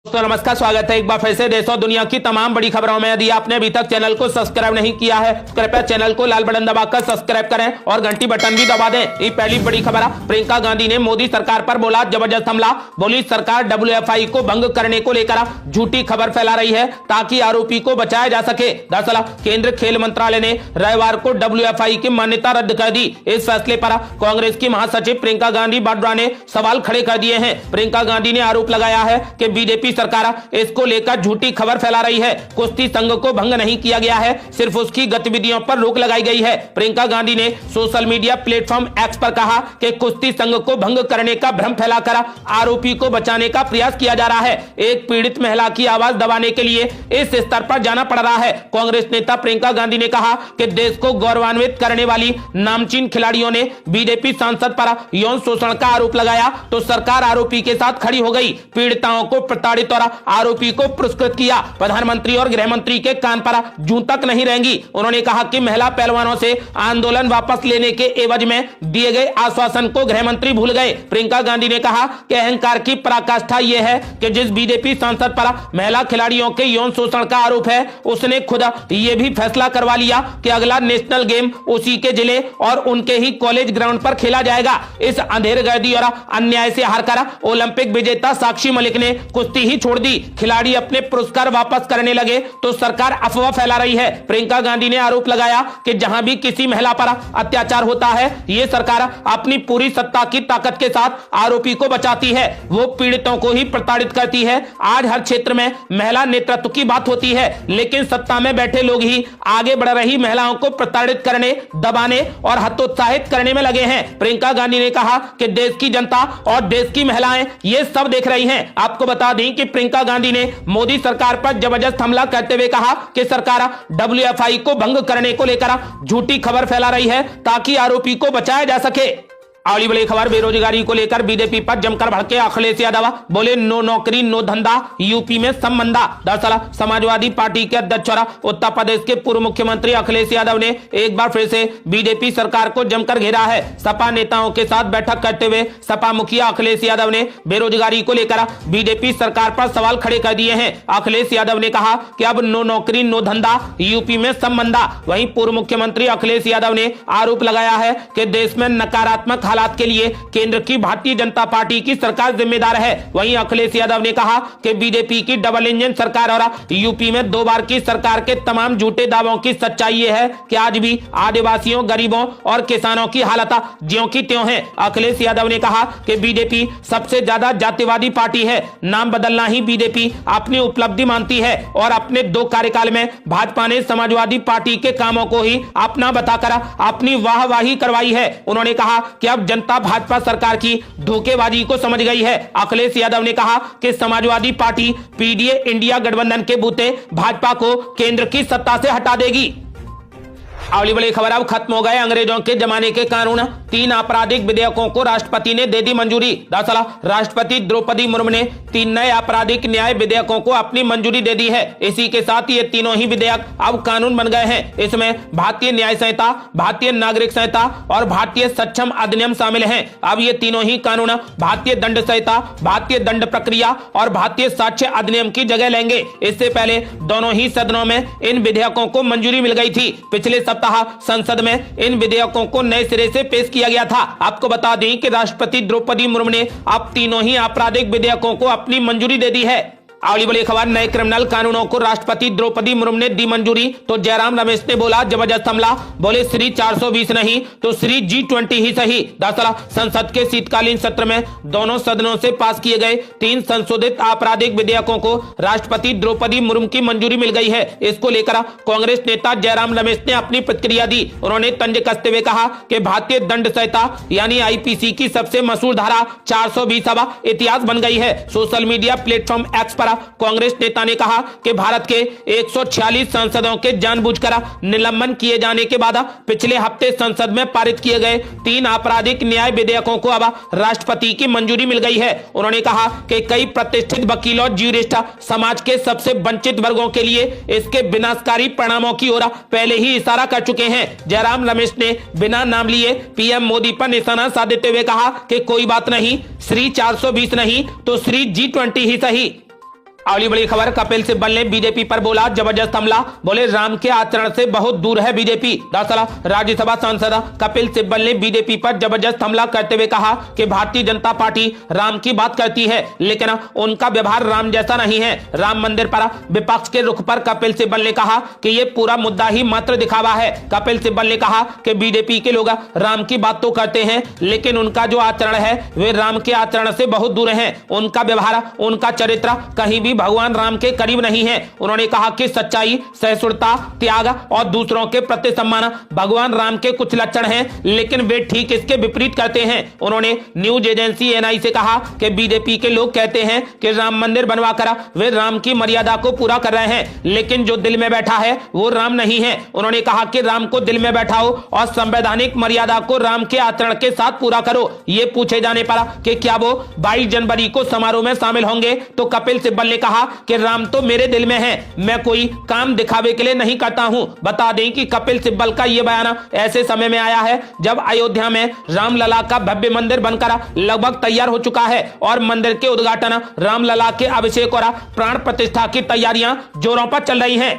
दोस्तों नमस्कार, स्वागत है एक बार फिर से देश और दुनिया की तमाम बड़ी खबरों में। यदि आपने अभी तक चैनल को सब्सक्राइब नहीं किया है तो कृपया चैनल को लाल बटन दबाकर सब्सक्राइब करें और घंटी बटन भी दबा दें। ये पहली बड़ी खबर है। प्रियंका गांधी ने मोदी सरकार पर बोला जबरदस्त हमला। बोली सरकार WFI को भंग करने को लेकर झूठी खबर फैला रही है ताकि आरोपी को बचाया जा सके। दरअसल केंद्र खेल मंत्रालय ने रविवार को WFI की मान्यता रद्द कर दी। इस फैसले पर कांग्रेस की महासचिव प्रियंका गांधी वाड्रा ने सवाल खड़े कर दिए हैं। प्रियंका गांधी ने आरोप लगाया है कि बीजेपी सरकार इसको लेकर झूठी खबर फैला रही है। कुश्ती संघ को भंग नहीं किया गया है, सिर्फ उसकी गतिविधियों पर रोक लगाई गई है। प्रियंका गांधी ने सोशल मीडिया प्लेटफॉर्म एक्स पर कहा कि कुश्ती संघ को भंग करने का भ्रम फैलाकर आरोपी को बचाने का प्रयास किया जा रहा है। एक पीड़ित महिला की आवाज दबाने के लिए इस स्तर पर जाना पड़ रहा है। कांग्रेस नेता प्रियंका गांधी ने कहा कि देश को गौरवान्वित करने वाली नामचीन खिलाड़ियों ने बीजेपी सांसद पर यौन शोषण का आरोप लगाया तो सरकार आरोपी के साथ खड़ी हो गई। पीड़िताओं को प्रताड़ित और आरोपी को पुरस्कृत किया। प्रधानमंत्री और गृह मंत्री के कान पर जूं तक नहीं रहेंगी। उन्होंने कहा कि महिला पहलवानों से आंदोलन वापस लेने के एवज में दिए गए आश्वासन को गृह मंत्री भूल गए। प्रियंका गांधी ने कहा कि अहंकार की पराकाष्ठा यह है कि जिस बीजेपी सांसद पर महिला खिलाड़ियों के यौन शोषण का आरोप है उसने खुद यह भी फैसला करवा लिया कि अगला नेशनल गेम उसी के जिले और उनके ही कॉलेज ग्राउंड पर खेला जाएगा। इस अंधेरगर्दी और अन्याय से हारकर ओलंपिक विजेता साक्षी मलिक ने कुश्ती ही छोड़ दी। खिलाड़ी अपने पुरस्कार वापस करने लगे तो सरकार अफवाह फैला रही है। प्रियंका गांधी ने आरोप लगाया कि जहां भी किसी महिला पर अत्याचार होता है ये सरकार अपनी पूरी सत्ता की ताकत के साथ आरोपी को बचाती है, वो पीड़ितों को ही प्रताड़ित करती है। आज हर क्षेत्र में महिला नेतृत्व की बात होती है लेकिन सत्ता में बैठे लोग ही आगे बढ़ रही महिलाओं को प्रताड़ित करने, दबाने और हतोत्साहित करने में लगे हैं। प्रियंका गांधी ने कहा कि देश की जनता और देश की महिलाएं ये सब देख रही हैं। आपको बता दें कि प्रियंका गांधी ने मोदी सरकार पर जबरदस्त हमला करते हुए कहा कि सरकार WFI को भंग करने को लेकर झूठी खबर फैला रही है ताकि आरोपी को बचाया जा सके। अगली बड़ी खबर, बेरोजगारी को लेकर बीजेपी पर जमकर भड़के अखिलेश यादव। बोले नो नौकरी नो धंधा, यूपी में सब मंदा। दरअसल समाजवादी पार्टी के अध्यक्ष और उत्तर प्रदेश के पूर्व मुख्यमंत्री अखिलेश यादव ने एक बार फिर से बीजेपी सरकार को जमकर घेरा है। सपा नेताओं के साथ बैठक करते हुए सपा मुखिया अखिलेश यादव ने बेरोजगारी को लेकर बीजेपी सरकार पर सवाल खड़े कर दिए हैं। अखिलेश यादव ने कहा कि अब नो नौकरी नो धंधा, यूपी में सब मंदा। वहीं पूर्व मुख्यमंत्री अखिलेश यादव ने आरोप लगाया है कि देश में नकारात्मक हालात के लिए केंद्र की भारतीय जनता पार्टी की सरकार जिम्मेदार है। वहीं अखिलेश यादव ने कहा कि बीजेपी की डबल इंजन सरकार और यूपी में 2 बार की सरकार के तमाम झूठे दावों की सच्चाई ये है कि आज भी आदिवासियों, गरीबों और किसानों की हालत ज्यों की त्यों है। अखिलेश यादव ने कहा कि बीजेपी सबसे ज्यादा जातिवादी पार्टी है, नाम बदलना ही बीजेपी अपनी उपलब्धि मानती है और अपने 2 कार्यकाल में भाजपा ने समाजवादी पार्टी के कामों को ही अपना बताकर अपनी वाहवाही करवाई है। उन्होंने कहा कि अब जनता भाजपा सरकार की धोखेबाजी को समझ गई है। अखिलेश यादव ने कहा कि समाजवादी पार्टी PDA इंडिया गठबंधन के बूते भाजपा को केंद्र की सत्ता से हटा देगी। अगली बड़ी खबर, अब खत्म हो गए अंग्रेजों के जमाने के कानून। 3 आपराधिक विधेयकों को राष्ट्रपति ने दे दी मंजूरी। दरअसल राष्ट्रपति द्रौपदी मुर्मू ने 3 नए आपराधिक न्याय विधेयकों को अपनी मंजूरी दे दी है। इसी के साथ ये तीनों ही विधेयक अब कानून बन गए हैं। इसमें भारतीय न्याय संहिता, भारतीय नागरिक संहिता और भारतीय सक्षम अधिनियम शामिल हैं। अब ये तीनों ही कानून भारतीय दंड संहिता, भारतीय दंड प्रक्रिया और भारतीय साक्ष्य अधिनियम की जगह लेंगे। इससे पहले दोनों ही सदनों में इन विधेयकों को मंजूरी मिल गई थी। पिछले सप्ताह संसद में इन विधेयकों को नए सिरे से पेश किया गया था। आपको बता दें कि राष्ट्रपति द्रौपदी मुर्मू ने अब तीनों ही आपराधिक विधेयकों को अपनी मंजूरी दे दी है। अगली बड़ी खबर, नए क्रिमिनल कानूनों को राष्ट्रपति द्रौपदी मुर्मू ने दी मंजूरी तो जयराम रमेश ने बोला जबरदस्त हमला। बोले श्री 420 नहीं तो श्री G20 ही सही। दरअसल संसद के शीतकालीन सत्र में दोनों सदनों से पास किए गए 3 संशोधित आपराधिक विधेयकों को राष्ट्रपति द्रौपदी मुर्मू की मंजूरी मिल गई है। इसको लेकर कांग्रेस नेता जयराम रमेश ने अपनी प्रतिक्रिया दी। उन्होंने तंज कसते हुए कहा कि भारतीय दंड संहिता यानी IPC की सबसे मशहूर धारा 420 अब इतिहास बन गई है। सोशल मीडिया प्लेटफॉर्म एक्स पर कांग्रेस नेता ने कहा कि भारत के 146 सांसदों के जानबूझकर निलंबन किए जाने के बाद पिछले हफ्ते संसद में पारित किए गए 3 आपराधिक न्याय विधेयकों को अब राष्ट्रपति की मंजूरी मिल गई है। उन्होंने कहा कि कई प्रतिष्ठित वकील और ज्यूरिस्ट समाज के सबसे वंचित वर्गों के लिए इसके विनाशकारी परिणामों की ओर पहले ही इशारा कर चुके हैं। जयराम रमेश ने बिना नाम लिए PM मोदी पर निशाना साधते हुए कहा कि कोई बात नहीं, श्री 420 नहीं तो श्री G20 ही सही। अगली बड़ी खबर, कपिल सिब्बल ने बीजेपी पर बोला जबरदस्त हमला। बोले राम के आचरण से बहुत दूर है बीजेपी। दरअसल राज्यसभा सांसद कपिल सिब्बल ने बीजेपी पर जबरदस्त हमला करते हुए कहा कि भारतीय जनता पार्टी राम की बात करती है लेकिन उनका व्यवहार राम जैसा नहीं है। राम मंदिर पर विपक्ष के रुख पर कपिल सिब्बल ने कहा कि यह पूरा मुद्दा ही मात्र दिखावा है। कपिल सिब्बल ने कहा कि बीजेपी के लोग राम की बात तो करते हैं लेकिन उनका जो आचरण है वे राम के आचरण से बहुत दूर है। उनका व्यवहार, उनका चरित्र कहीं भी भगवान राम के करीब नहीं है। उन्होंने कहा कि सच्चाई, सहिष्णुता, त्याग और दूसरों के प्रति सम्मान भगवान राम के कुछ लक्षण हैं लेकिन वे ठीक इसके विपरीत करते हैं। उन्होंने न्यूज एजेंसी एनआई से कहा कि बीजेपी के लोग कहते हैं कि राम मंदिर बनवाकर वे राम की मर्यादा को पूरा कर रहे हैं लेकिन जो दिल में बैठा है वो राम नहीं है। उन्होंने कहा कि राम को दिल में बैठाओ और संवैधानिक मर्यादा को राम के आचरण के साथ पूरा करो। ये पूछे जाने पर कि क्या वो 22 जनवरी को समारोह में शामिल होंगे तो कपिल सिब्बल ने कहा कि राम तो मेरे दिल में है, मैं कोई काम दिखावे के लिए नहीं करता हूं। बता दें कि कपिल सिब्बल का यह बयान ऐसे समय में आया है जब अयोध्या में रामलला का भव्य मंदिर बनकर लगभग तैयार हो चुका है और मंदिर के उद्घाटन, रामलला के अभिषेक और प्राण प्रतिष्ठा की तैयारियां जोरों पर चल रही हैं।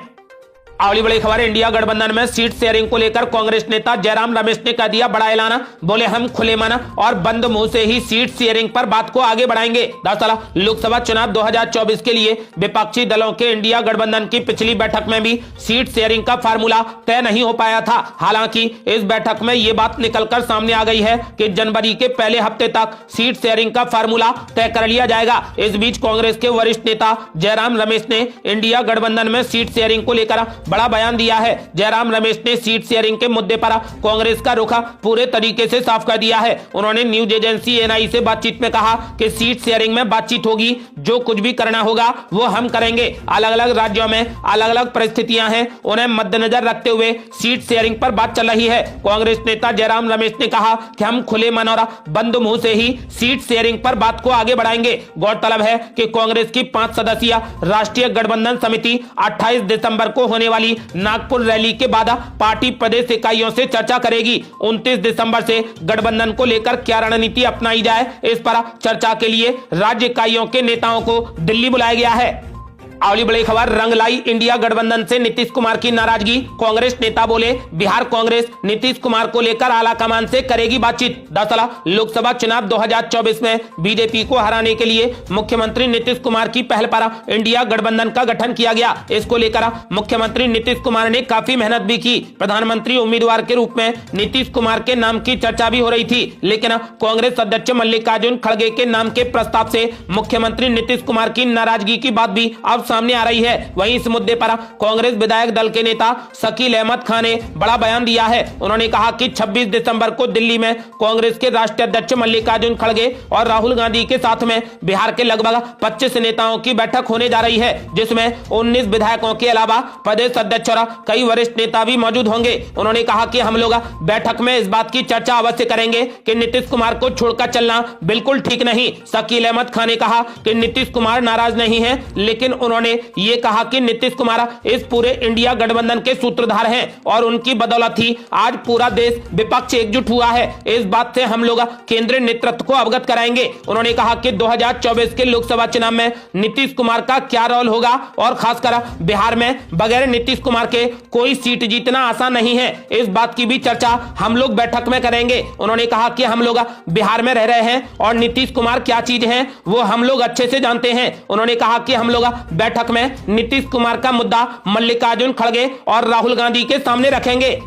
अगली बड़ी खबर, इंडिया गठबंधन में सीट शेयरिंग को लेकर कांग्रेस नेता जयराम रमेश ने कर दिया बड़ा ऐलान। बोले हम खुले मन और बंद मुंह से ही सीट शेयरिंग पर बात को आगे बढ़ाएंगे। दरअसल लोकसभा चुनाव 2024 के लिए विपक्षी दलों के इंडिया गठबंधन की पिछली बैठक में भी सीट शेयरिंग का फार्मूला तय नहीं हो पाया था। हालांकि इस बैठक में ये बात निकलकर सामने आ गई है कि जनवरी के पहले हफ्ते तक सीट शेयरिंग का फार्मूला तय कर लिया जाएगा। इस बीच कांग्रेस के वरिष्ठ नेता जयराम रमेश ने इंडिया गठबंधन में सीट शेयरिंग को लेकर बड़ा बयान दिया है। जयराम रमेश ने सीट शेयरिंग के मुद्दे पर कांग्रेस का रुख पूरे तरीके से साफ कर दिया है। उन्होंने न्यूज एजेंसी एनआई से बातचीत में कहा कि सीट शेयरिंग में बातचीत होगी, जो कुछ भी करना होगा वो हम करेंगे। अलग अलग राज्यों में अलग अलग परिस्थितियां हैं, उन्हें मद्देनजर रखते हुए सीट शेयरिंग पर बात चल रही है। कांग्रेस नेता जयराम रमेश ने कहा कि हम खुले मन और बंद मुंह से ही सीट शेयरिंग पर बात को आगे बढ़ाएंगे। गौरतलब है कि कांग्रेस की 5 सदस्यीय राष्ट्रीय गठबंधन समिति 28 दिसंबर को होने वाली नागपुर रैली के बाद पार्टी प्रदेश इकाइयों से चर्चा करेगी। 29 दिसंबर से गठबंधन को लेकर क्या रणनीति अपनाई जाए, इस पर चर्चा के लिए राज्य इकाइयों के नेताओं को दिल्ली बुलाया गया है। अगली बड़ी खबर, रंग लाई इंडिया गठबंधन से नीतीश कुमार की नाराजगी। कांग्रेस नेता बोले बिहार कांग्रेस नीतीश कुमार को लेकर आला कमान से करेगी बातचीत। दरअसल लोकसभा चुनाव 2024 में बीजेपी को हराने के लिए मुख्यमंत्री नीतीश कुमार की पहल पर इंडिया गठबंधन का गठन किया गया। इसको लेकर मुख्यमंत्री नीतीश कुमार ने काफी मेहनत भी की। प्रधानमंत्री उम्मीदवार के रूप में नीतीश कुमार के नाम की चर्चा भी हो रही थी लेकिन कांग्रेस अध्यक्ष मल्लिकार्जुन खड़गे के नाम के प्रस्ताव से मुख्यमंत्री नीतीश कुमार की नाराजगी की बात भी अब सामने आ रही है। वहीं इस मुद्दे पर कांग्रेस विधायक दल के नेता शकील अहमद खान ने बड़ा बयान दिया है। उन्होंने कहा कि 26 दिसंबर को दिल्ली में कांग्रेस के राष्ट्रीय अध्यक्ष मल्लिकार्जुन खड़गे और राहुल गांधी के साथ में बिहार के लगभग 25 नेताओं की बैठक होने जा रही है, जिसमें 19 विधायकों के अलावा प्रदेश अध्यक्ष और कई वरिष्ठ नेता भी मौजूद होंगे। उन्होंने कहा कि हम लोग बैठक में इस बात की चर्चा अवश्य करेंगे कि नीतीश कुमार को छोड़कर चलना बिल्कुल ठीक नहीं। शकील अहमद खान ने कहा कि नीतीश कुमार नाराज नहीं है लेकिन उन्होंने ये कहा कि नीतीश कुमार इस पूरे इंडिया गठबंधन के सूत्रधार हैं और उनकी बदौलत ही आज पूरा देश विपक्ष एकजुट हुआ है। इस बात से हम लोग केंद्रीय नेतृत्व को अवगत कराएंगे। उन्होंने कहा कि 2024 के लोकसभा चुनाव में नीतीश कुमार का क्या रोल होगा और खासकर बिहार में बगैर नीतीश कुमार के कोई सीट जीतना आसान नहीं है। इस बात की भी चर्चा हम लोग बैठक में करेंगे। उन्होंने कहा कि हम लोग बिहार में रह रहे हैं और नीतीश कुमार क्या चीज है वो हम लोग अच्छे से जानते हैं। उन्होंने कहा कि हम लोग बैठक में नीतीश कुमार का मुद्दा मल्लिकार्जुन खड़गे और राहुल गांधी के सामने रखेंगे।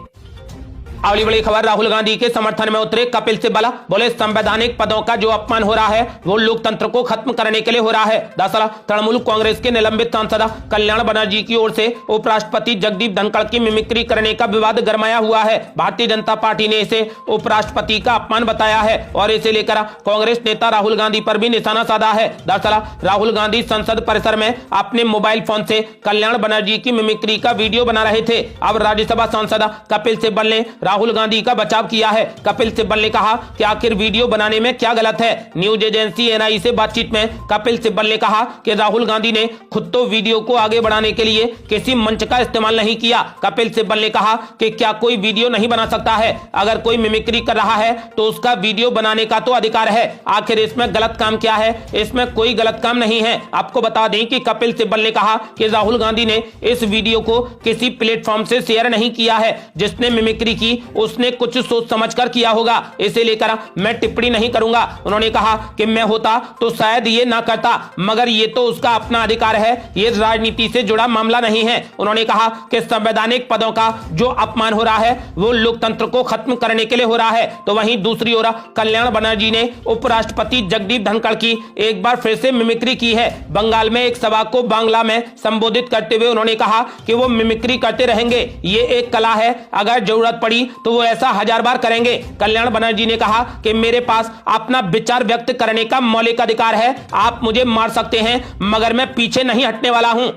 अगली बड़ी खबर, राहुल गांधी के समर्थन में उतरे कपिल सिब्बल। बोले संवैधानिक पदों का जो अपमान हो रहा है वो लोकतंत्र को खत्म करने के लिए हो रहा है। दरअसल तृणमूल कांग्रेस के निलंबित सांसद कल्याण बनर्जी की ओर से उपराष्ट्रपति जगदीप धनखड़ की मिमिक्री करने का विवाद गरमाया हुआ है। भारतीय जनता पार्टी ने इसे उपराष्ट्रपति का अपमान बताया है और इसे लेकर कांग्रेस नेता राहुल गांधी पर भी निशाना साधा है। दरअसल राहुल गांधी संसद परिसर में अपने मोबाइल फोन से कल्याण बनर्जी की मिमिक्री का वीडियो बना रहे थे। अब राज्यसभा सांसद कपिल सिब्बल ने राहुल गांधी का बचाव किया है। कपिल सिब्बल ने कहा कि आखिर वीडियो बनाने में क्या गलत है। न्यूज एजेंसी एनआई से बातचीत में कपिल सिब्बल ने कहा कि राहुल गांधी ने खुद तो वीडियो को आगे बढ़ाने के लिए किसी मंच का इस्तेमाल नहीं किया। कपिल सिब्बल ने कहा कि क्या कोई वीडियो नहीं बना सकता है? अगर कोई मिमिक्री कर रहा है तो उसका वीडियो बनाने का तो अधिकार है। आखिर इसमें गलत काम क्या है? इसमें कोई गलत काम नहीं है। आपको बता दें कि कपिल सिब्बल ने कहा कि राहुल गांधी ने इस वीडियो को किसी प्लेटफॉर्म से शेयर नहीं किया है। जिसने मिमिक्री की उसने कुछ सोच समझकर किया होगा, इसे लेकर मैं टिप्पणी नहीं करूंगा। उन्होंने कहा कि मैं होता तो शायद ये ना करता, मगर ये तो उसका अपना अधिकार है, ये राजनीति से जुड़ा मामला नहीं है। उन्होंने कहा कि संवैधानिक पदों का जो अपमान हो रहा है वो लोकतंत्र को खत्म करने के लिए हो रहा है। तो वहीं दूसरी ओर कल्याण बनर्जी ने उपराष्ट्रपति जगदीप धनखड़ की एक बार फिर से मिमिक्री की है। बंगाल में एक सभा को बांग्ला में संबोधित करते हुए उन्होंने कहा कि वो मिमिक्री करते रहेंगे, ये एक कला है, अगर जरूरत पड़ी तो वो ऐसा 1000 बार करेंगे। कल्याण बनर्जी ने कहा कि मेरे पास अपना विचार व्यक्त करने का मौलिक अधिकार है, आप मुझे मार सकते हैं मगर मैं पीछे नहीं हटने वाला हूं।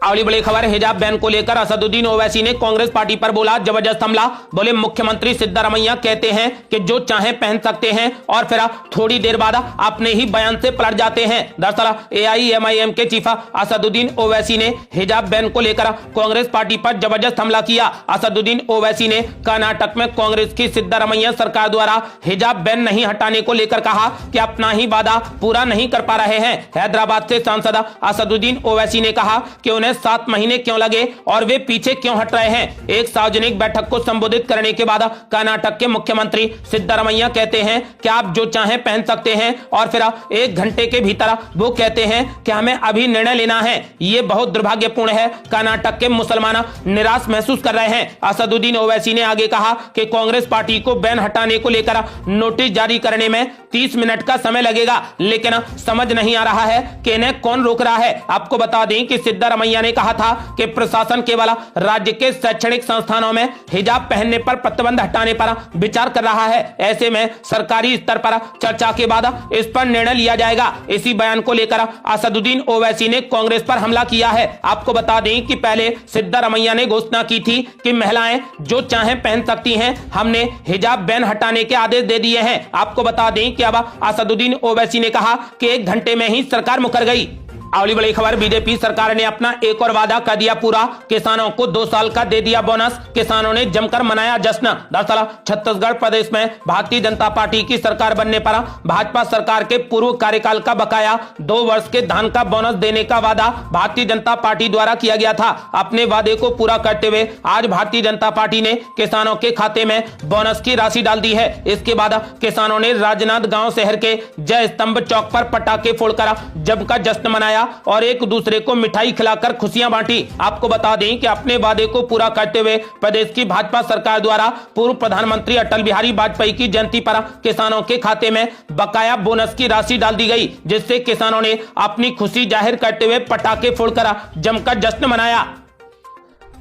अगली बड़ी खबर, हिजाब बैन को लेकर असदुद्दीन ओवैसी ने कांग्रेस पार्टी पर बोला जबरदस्त हमला। बोले मुख्यमंत्री सिद्धारमैया कहते हैं कि जो चाहे पहन सकते हैं और फिर थोड़ी देर बाद अपने ही बयान से पलट जाते हैं। दरअसल एआईएमआईएम के चीफ असदुद्दीन ओवैसी ने हिजाब बैन को लेकर कांग्रेस पार्टी पर जबरदस्त हमला किया। असदुद्दीन ओवैसी ने कर्नाटक में कांग्रेस की सिद्धारमैया सरकार द्वारा हिजाब बैन नहीं हटाने को लेकर कहा कि अपना ही वादा पूरा नहीं कर पा रहे हैं। हैदराबाद से सांसद असदुद्दीन ओवैसी ने कहा कि उन्हें 7 महीने क्यों लगे और वे पीछे क्यों हट रहे हैं। एक सार्वजनिक बैठक को संबोधित करने के बाद कर्नाटक के मुख्यमंत्री सिद्धारमैया कहते हैं कि आप जो चाहें पहन सकते हैं और फिर 1 घंटे के भीतर वो कहते हैं कि हमें अभी निर्णय लेना है। ये बहुत दुर्भाग्यपूर्ण है। कर्नाटक के मुसलमान निराश महसूस कर रहे हैं। असदुद्दीन ओवैसी ने आगे कहा कि कांग्रेस पार्टी को बैन हटाने को लेकर नोटिस जारी करने में 30 मिनट का समय लगेगा, लेकिन समझ नहीं आ रहा है कि इन्हें कौन रोक रहा है। आपको बता दें कि सिद्धारमैया ने कहा था कि प्रशासन केवल राज्य के शैक्षणिक संस्थानों में हिजाब पहनने पर प्रतिबंध हटाने पर विचार कर रहा है। ऐसे में सरकारी स्तर पर चर्चा के बाद इस पर निर्णय लिया जाएगा। इसी बयान को लेकर असदुद्दीन ओवैसी ने कांग्रेस पर हमला किया है। आपको बता दें कि पहले सिद्धारमैया ने घोषणा की थी कि महिलाएं जो चाहे पहन सकती हैं, हमने हिजाब बैन हटाने के आदेश दे दिए हैं। आपको बता दें कि अब असदुद्दीन ओवैसी ने कहा कि 1 घंटे में ही सरकार मुकर गई। अगली बड़ी खबर, बीजेपी सरकार ने अपना एक और वादा कर दिया पूरा, किसानों को 2 साल का दे दिया बोनस। किसानों ने जमकर मनाया जश्न। दरअसल छत्तीसगढ़ प्रदेश में भारतीय जनता पार्टी की सरकार बनने पर भाजपा सरकार के पूर्व कार्यकाल का बकाया 2 वर्ष के धान का बोनस देने का वादा भारतीय जनता पार्टी द्वारा किया गया था। अपने वादे को पूरा करते हुए आज भारतीय जनता पार्टी ने किसानों के खाते में बोनस की राशि डाल दी है। इसके बाद किसानों ने राजनांदगांव शहर के जय स्तंभ चौक पर पटाखे फोड़कर जमकर जश्न मनाया और एक दूसरे को मिठाई खिलाकर खुशियां बांटी। आपको बता दें कि अपने वादे को पूरा करते हुए प्रदेश की भाजपा सरकार द्वारा पूर्व प्रधानमंत्री अटल बिहारी वाजपेयी की जयंती पर किसानों के खाते में बकाया बोनस की राशि डाल दी गई, जिससे किसानों ने अपनी खुशी जाहिर करते हुए पटाखे फोड़कर जमकर जश्न मनाया।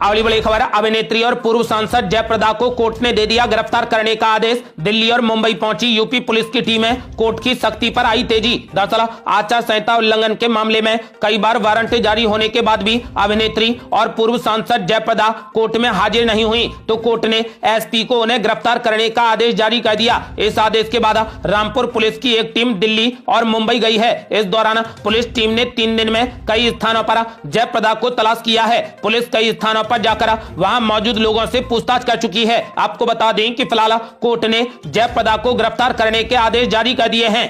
अगली बड़ी खबर, अभिनेत्री और पूर्व सांसद जयप्रदा को कोर्ट ने दे दिया गिरफ्तार करने का आदेश। दिल्ली और मुंबई पहुंची यूपी पुलिस की टीमें, कोर्ट की सख्ती पर आई तेजी। दरअसल आचार संहिता उल्लंघन के मामले में कई बार वारंट जारी होने के बाद भी अभिनेत्री और पूर्व सांसद जयप्रदा कोर्ट में हाजिर नहीं हुई, तो कोर्ट ने एसपी को उन्हें गिरफ्तार करने का आदेश जारी कर दिया। इस आदेश के बाद रामपुर पुलिस की एक टीम दिल्ली और मुंबई गई है। इस दौरान पुलिस टीम ने 3 दिन में कई स्थानों पर जयप्रदा को तलाश किया है। पुलिस कई स्थानों पर जाकर वहां मौजूद लोगों से पूछताछ कर चुकी है। आपको बता दें कि फिलहाल कोर्ट ने जयप्रदा को गिरफ्तार करने के आदेश जारी कर दिए हैं।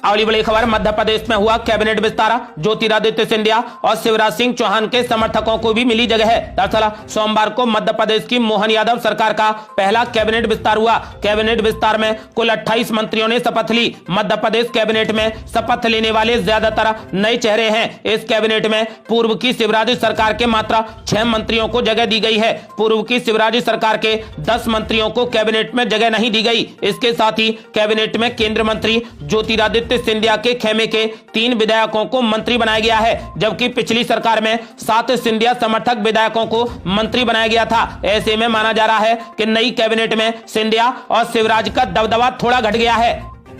अगली बड़ी खबर, मध्य प्रदेश में हुआ कैबिनेट विस्तार। ज्योतिरादित्य सिंधिया और शिवराज सिंह चौहान के समर्थकों को भी मिली जगह है। दरअसल सोमवार को मध्य प्रदेश की मोहन यादव सरकार का पहला कैबिनेट विस्तार हुआ। कैबिनेट विस्तार में कुल 28 मंत्रियों ने शपथ ली। मध्य प्रदेश कैबिनेट में शपथ लेने वाले ज्यादातर नए चेहरे हैं। इस कैबिनेट में पूर्व की शिवराज सरकार के मात्र 6 मंत्रियों को जगह दी गई है। पूर्व की शिवराज सरकार के 10 मंत्रियों को कैबिनेट में जगह नहीं दी गई। इसके साथ ही कैबिनेट में केंद्रीय मंत्री ज्योतिरादित्य सिंधिया के खेमे के 3 विधायकों को मंत्री बनाया गया है, जबकि पिछली सरकार में 7 सिंधिया समर्थक विधायकों को मंत्री बनाया गया था। ऐसे में माना जा रहा है कि नई कैबिनेट में सिंधिया और शिवराज का दबदबा थोड़ा घट गया है।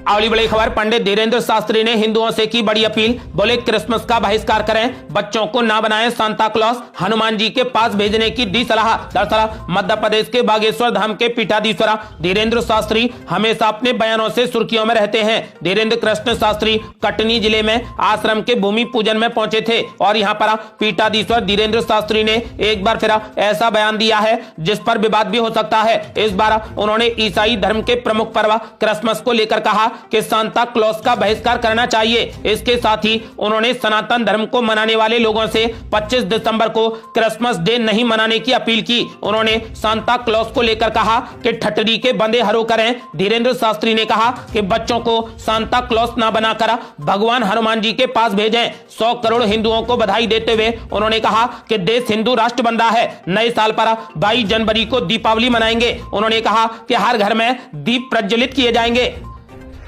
अगली बड़ी खबर, पंडित धीरेन्द्र शास्त्री ने हिंदुओं से की बड़ी अपील, बोले क्रिसमस का बहिष्कार करें, बच्चों को ना बनाएं सांता क्लॉस, हनुमान जी के पास भेजने की दी सलाह। दरअसल मध्य प्रदेश के बागेश्वर धाम के पीठाधीश्वर धीरेन्द्र शास्त्री हमेशा अपने बयानों से सुर्खियों में रहते हैं। धीरेन्द्र कृष्ण शास्त्री कटनी जिले में आश्रम के भूमि पूजन में पहुंचे थे और यहां पर पीठाधीश्वर धीरेन्द्र शास्त्री ने एक बार फिर ऐसा बयान दिया है जिस पर विवाद भी हो सकता है। इस बार उन्होंने ईसाई धर्म के प्रमुख पर्व क्रिसमस को लेकर कहा कि सांता क्लॉस का बहिष्कार करना चाहिए। इसके साथ ही उन्होंने सनातन धर्म को मनाने वाले लोगों से 25 दिसंबर को क्रिसमस डे नहीं मनाने की अपील की। उन्होंने सांता क्लॉस को लेकर कहा कि ठटरी के बंदे हरो करें। धीरेन्द्र शास्त्री ने कहा कि बच्चों को सांता क्लॉस ना बनाकर भगवान हनुमान जी के पास भेजें। 100 करोड़ हिंदुओं को बधाई देते हुए उन्होंने कहा कि देश हिंदू राष्ट्र बन रहा है। नए साल पर 22 जनवरी को दीपावली मनाएंगे। उन्होंने कहा कि हर घर में दीप प्रज्वलित किए जाएंगे।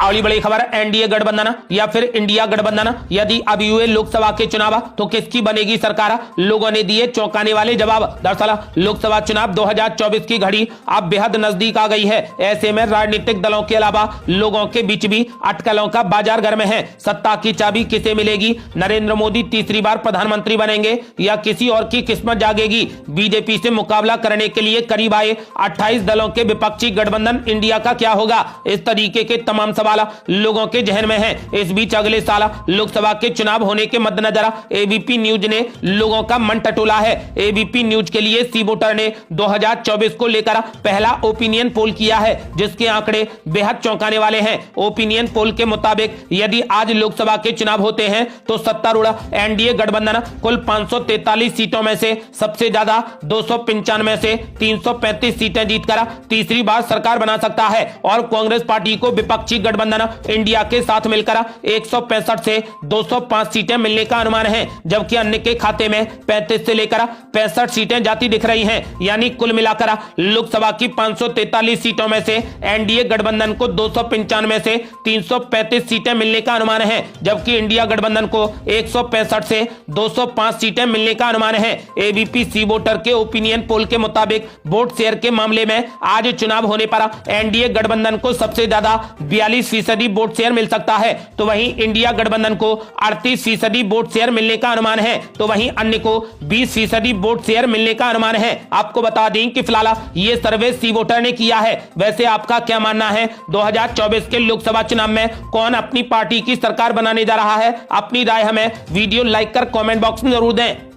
अगली बड़ी खबर, एनडीए गठबंधन या फिर इंडिया गठबंधन, यदि अब हुए लोकसभा के चुनाव तो किसकी बनेगी सरकार? लोगों ने दिए चौंकाने वाले जवाब। दरअसल लोकसभा चुनाव 2024 की घड़ी अब बेहद नजदीक आ गई है। ऐसे में राजनीतिक दलों के अलावा लोगों के बीच भी अटकलों का बाजार गर्म है। सत्ता की चाबी किसे मिलेगी? नरेंद्र मोदी तीसरी बार प्रधानमंत्री बनेंगे या किसी और की किस्मत जागेगी? बीजेपी से मुकाबला करने के लिए करीब आए 28 दलों के विपक्षी गठबंधन इंडिया का क्या होगा? इस तरीके के तमाम सवाल लोगों के जहन में है। इस बीच अगले साल लोकसभा के चुनाव होने के मद्देनजर एबीपी न्यूज ने लोगों का मन टटोला है। एबीपी न्यूज के लिए सी वोटर ने 2024 को लेकर पहला ओपिनियन पोल किया है जिसके आंकड़े बेहद चौंकाने वाले हैं। ओपिनियन पोल के मुताबिक यदि आज लोकसभा के चुनाव होते हैं तो सत्तारूढ़ एनडीए गठबंधन कुल 543 सीटों में से सबसे ज्यादा 295 में से 335 सीटें जीतकर तीसरी बार सरकार बना सकता है और कांग्रेस पार्टी को विपक्षी गठबंधन इंडिया के साथ मिलकर 165 से 205 सीटें मिलने का अनुमान है, जबकि अन्य के खाते में 35 से लेकर 65 सीटें जाती दिख रही हैं। यानी कुल मिलाकर लोकसभा की 543 सीटों में से एनडीए गठबंधन को 295 में से 335 सीटें मिलने का अनुमान है, जबकि इंडिया गठबंधन को 165 से 205 सीटें मिलने का अनुमान है। एबीपी सी वोटर के ओपिनियन पोल के मुताबिक वोट शेयर के मामले में आज चुनाव होने पर एनडीए गठबंधन को सबसे ज्यादा 42% वोट शेयर मिल सकता है, तो वहीं इंडिया गठबंधन को 38% वोट शेयर मिलने का अनुमान है, तो वहीं अन्य को 20% वोट शेयर मिलने का अनुमान है। आपको बता दें कि फिलहाल ये सर्वे सी वोटर ने किया है। वैसे आपका क्या मानना है? 2024 के लोकसभा चुनाव में कौन अपनी पार्टी की सरकार बनाने जा रहा है? अपनी राय हमें वीडियो लाइक कर कमेंट बॉक्स में जरूर दें।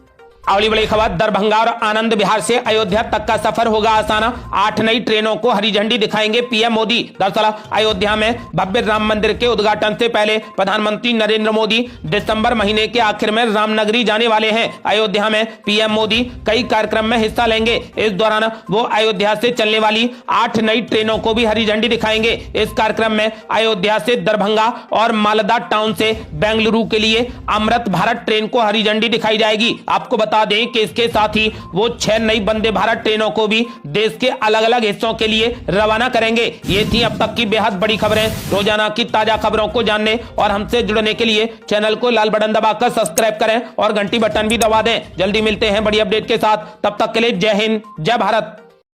अगली बड़ी खबर, दरभंगा और आनंद विहार से अयोध्या तक का सफर होगा आसान, 8 नई ट्रेनों को हरी झंडी दिखाएंगे पीएम मोदी। दरअसल अयोध्या में भव्य राम मंदिर के उद्घाटन से पहले प्रधानमंत्री नरेंद्र मोदी दिसंबर महीने के आखिर में रामनगरी जाने वाले हैं। अयोध्या में पीएम मोदी कई कार्यक्रम में हिस्सा लेंगे। इस दौरान वो अयोध्या से चलने वाली 8 नई ट्रेनों को भी हरी झंडी दिखाएंगे। इस कार्यक्रम में अयोध्या से दरभंगा और मालदा टाउन से बेंगलुरु के लिए अमृत भारत ट्रेन को हरी झंडी दिखाई जाएगी। आपको बता दें कि इसके साथ ही वो 6 नई वंदे भारत ट्रेनों को भी देश के अलग अलग हिस्सों के लिए रवाना करेंगे। ये थी अब तक की बेहद बड़ी खबरें। रोजाना की ताजा खबरों को जानने और हमसे जुड़ने के लिए चैनल को लाल बटन दबाकर सब्सक्राइब करें और घंटी बटन भी दबा दें। जल्दी मिलते हैं बड़ी अपडेट के साथ, तब तक के लिए जय हिंद, जय भारत।